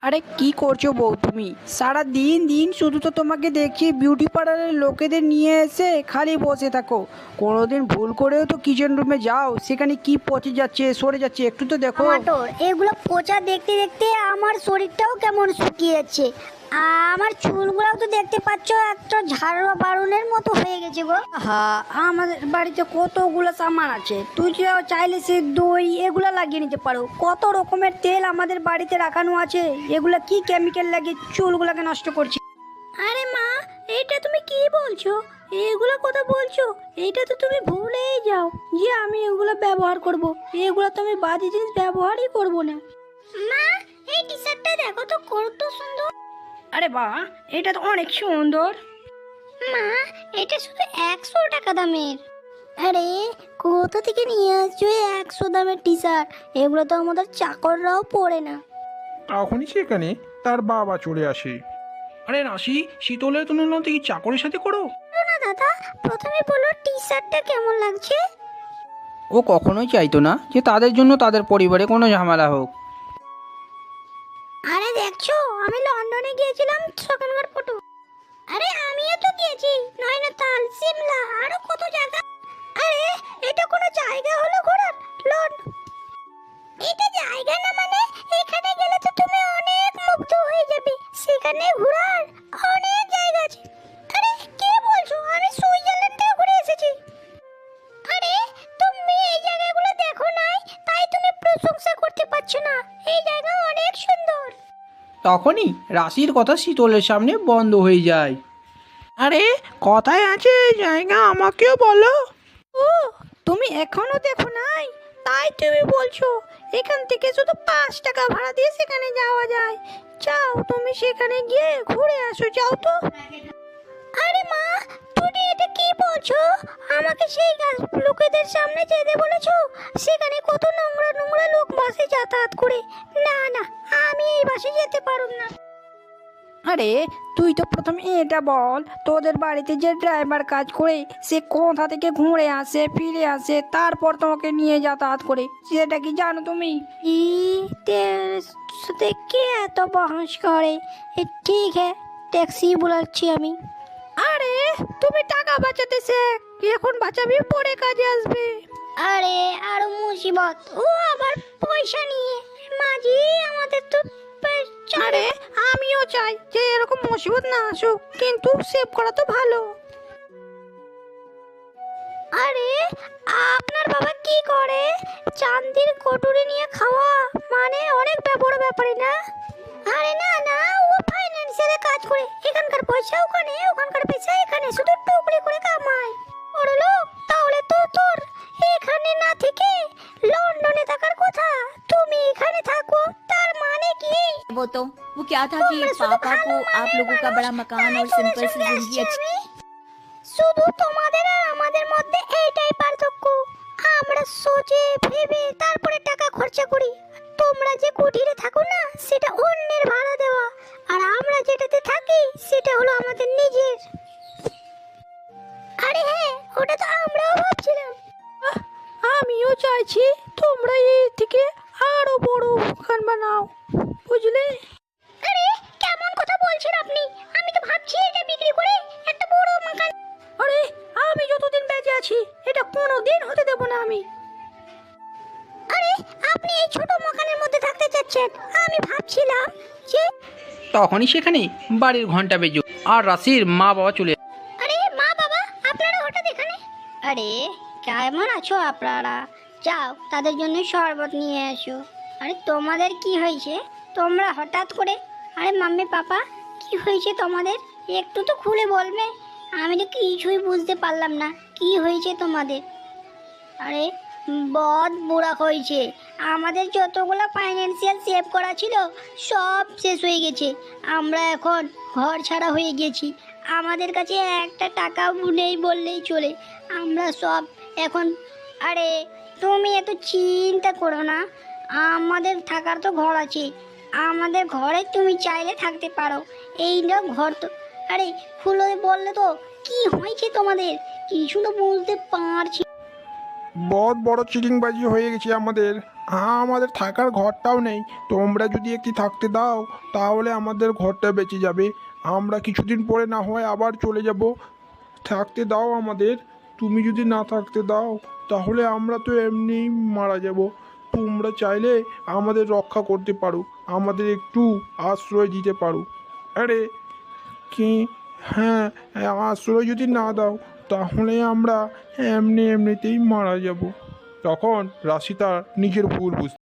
আরে কি করছো বউ তুমি? সারা দিন দিন শুধু তো তোমাকে দেখি বিউটি পার্লারের লোকেদের নিয়ে এসে খালি বসে থাকো। কোনোদিন ভুল করেও তো কিচেন রুমে যাও, সেখানে কি পচে যাচ্ছে সরে যাচ্ছে একটু তো দেখো। টমাটোর এগুলো পচা দেখতে দেখতে আমার শরীরটাও কেমন শুকিয়ে যাচ্ছে। আমার চুলগুলোও তো দেখতে পাচ্ছ একটা ঝাড়া বারুনের মতো হয়ে গেছে গো। হ্যাঁ, আমাদের বাড়িতে কতগুলো সামান আছে, তুই যে চাইলে সে দই এগুলো লাগিয়ে নিতে পারো। কত রকমের তেল আমাদের বাড়িতে রাখানো আছে, এগুলা কি কেমিক্যাল লাগিয়ে চুলগুলোকে নষ্ট করছে। আরে মা, এটা তুমি কি বলছো? এগুলো কথা বলছো? এটা তো তুমি ভুলেই যাও যে আমি এগুলো ব্যবহার করব, এগুলো তো আমি বাজে জিনিস ব্যবহারই করব না। মা। এই টি শার্টটা দেখো তো কত সুন্দর। আরে বাহ, এটা তো অনেক সুন্দর। মা, এটা শুধু 100 টাকা দামের। আরে কোথা থেকে নিয়ে আসছো এই 100 দামের টি শার্ট? এগুলো তো আমাদের চাকররাও পরে না। তখনই সেখানে তার বাবা চলে আসে। আরে রাশি, শীতলের তুলনা কি চাকরের সাথে করো? না দাদা, প্রথমে বলো টি শার্টটা কেমন লাগছে। ও কখনোই চাইতো না যে তাদের জন্য তাদের পরিবারে কোনো ঝামেলা হোক। আরে দেখছো, আমি লন্ডনে গিয়েছিলাম সেখানকার ফটো। আরে আমিও তো গিয়েছি নয়নাতাল, সিমলা, আরো কত জায়গা। আরে এটা কোনো জায়গা হলো ঘোরার? এটা জায়গা না, মানে এখানে গেলে তো তুমি অনেক মুগ্ধ হয়ে যাবে। সেখানে ঘোরার অনেক জায়গা আছে। আরে কে বলছো? আমি সুইজারল্যান্ড থেকে ঘুরে এসেছি। আরে তুমি এই জায়গাগুলো দেখো নাই, তাই তুমি প্রশংসা করতে পারছো না। এই জায়গা অনেক সুন্দর। তখনই রাশির কথা শীতলের সামনে বন্ধ হয়ে যায়। আরে কথায় আছে জায়গা আমাকেও বলো। ও, তুমি এখনো দেখো নাই? তাই তুমি বলছো এখান থেকে শুধু 5 টাকা ভাড়া দিয়ে সেখানে যাওয়া যায়। যাও তুমি সেখানে গিয়ে ঘুরে আসো, যাও তো। আরে মা, তুমি এটা কি বলছো? আমাকে সেই লোকেদের সামনে যেতে বলেছো? সেখানে কত নোংরা নোংরা লোক বাসে যাতায়াত করে। না না, আমি এই বাসে যেতে পারব না। আরে তুই তো প্রথমে এটা বল, তোদের বাড়িতে যে ড্রাইভার কাজ করে সে কোথা থেকে ঘুরে আসে ফিরে আসে, তারপর তোমাকে নিয়ে যাতায়াত করে, সেটা কি জানো তুমি? দেখে এত বহস করে। ঠিক হ্যাঁ, ট্যাক্সি বুলাচ্ছি আমি। আরে তুমি টাকা বাঁচাতে শেখ, এখন বাঁচাবি পরে কাজে আসবে। আরে আরো মুসিবত, ও আবার পয়সা নিয়ে। মাঝি আমাদের তো আরে আমিও চাই যে এরকম মুসিবত না আসুক, কিন্তু সেভ করা তো ভালো। আরে আপনার বাবা কি করে? চান্দির কটুরি নিয়ে খাওয়া মানে অনেক বড় ব্যাপারই না? আরে না না, ও ফাইন্যান্সিয়ালে কাজ করে। এখানকার পয়সা ওখানে, ওখানকার পয়সা এখানে, শুধু টুকরি করে কামায়। বড় লোক। তাহলে তো তোর এখানে না থেকে লন্ডনে থাকার কথা। তুমি এখানে থাকো, তার মানে কি? वो तो वो क्या था कि पापा को आप लोगों का बड़ा मकान और सिंपल सी जिंदगी अच्छी। শুধু তোমাদের আর আমাদের মধ্যে এইটাই পার্থক্য। আমরা সোচে ভেবে তারপরে টাকা খরচা করি। তোমরা যে কুটিরে থাকো না, সেটা অন্যের ভাড়া দেওয়া, আর আমরা যেটাতে থাকি সেটা হলো আমাদের নিজের। আরে হ্যাঁ, ওটা তো আমরাও ভাবছিলাম। আমিও চাইছি তোমরা এই থেকে আরো বড় দোকান বানাও, বুঝলে? আরে কেমন কথা বলছেন আপনি? আমি তো ভাবছি এটা বিক্রি করে একটা বড় মাকান। আরে আমি যতদিন বেঁচে আছি এটা কোনোদিন হতে দেব না আমি। আরে আপনি এই ছোট মাকানের মধ্যে থাকতে চাচ্ছেন? আমি ভাবছিলাম যে। তখনই সেখানে বাড়ির ঘন্টা বেজে আর রাশির মা বাবা চলে। আরে মা বাবা, আপনারা হঠাৎ এখানে? আরে কেমন আছো আপনারা? যাও তাদের জন্য শরবত নিয়ে এসো। আরে তোমাদের কি হয়েছে? তোমরা হঠাৎ করে? আরে মাম্মি পাপা, কি হয়েছে তোমাদের? একটু তো খুলে বলবে। আমি তো কিছুই বুঝতে পারলাম না, কি হয়েছে তোমাদের? আরে বদ বুড়া হয়েছে। আমাদের যতগুলো ফাইন্যান্সিয়াল সেভ করা ছিল সব শেষ হয়ে গেছে। আমরা এখন ঘর ছাড়া হয়ে গেছি। আমাদের কাছে একটা টাকাও নেই বললেই চলে। আমরা সব এখন। আরে তুমি এত চিন্তা করো না, আমাদের থাকার তো ঘর আছে। আমাদের ঘরে তুমি চাইলে থাকতে পারো। এই না ঘর তো। আরে খুলে বললে তো কি হয়েছে তোমাদের? কিছু তো বুঝতে পারছি। বহুত বড় চিটিংবাজি হয়ে গেছে আমাদের। আমাদের থাকার ঘরটাও নেই, তোমরা যদি একটি থাকতে দাও তাহলে আমাদের ঘরটা বেঁচে যাবে। আমরা কিছুদিন পরে না হয় আবার চলে যাব। থাকতে দাও আমাদের। তুমি যদি না থাকতে দাও তাহলে আমরা তো এমনিই মারা যাব। তোমরা চাইলে আমাদের রক্ষা করতে পারো, আমাদের একটু আশ্রয় দিতে পারো। আরে কি, হ্যাঁ, আশ্রয় যদি না দাও তাহলে আমরা এমনিতেই মারা যাব। তখন রাশি তার নিজের ভুল বুঝতে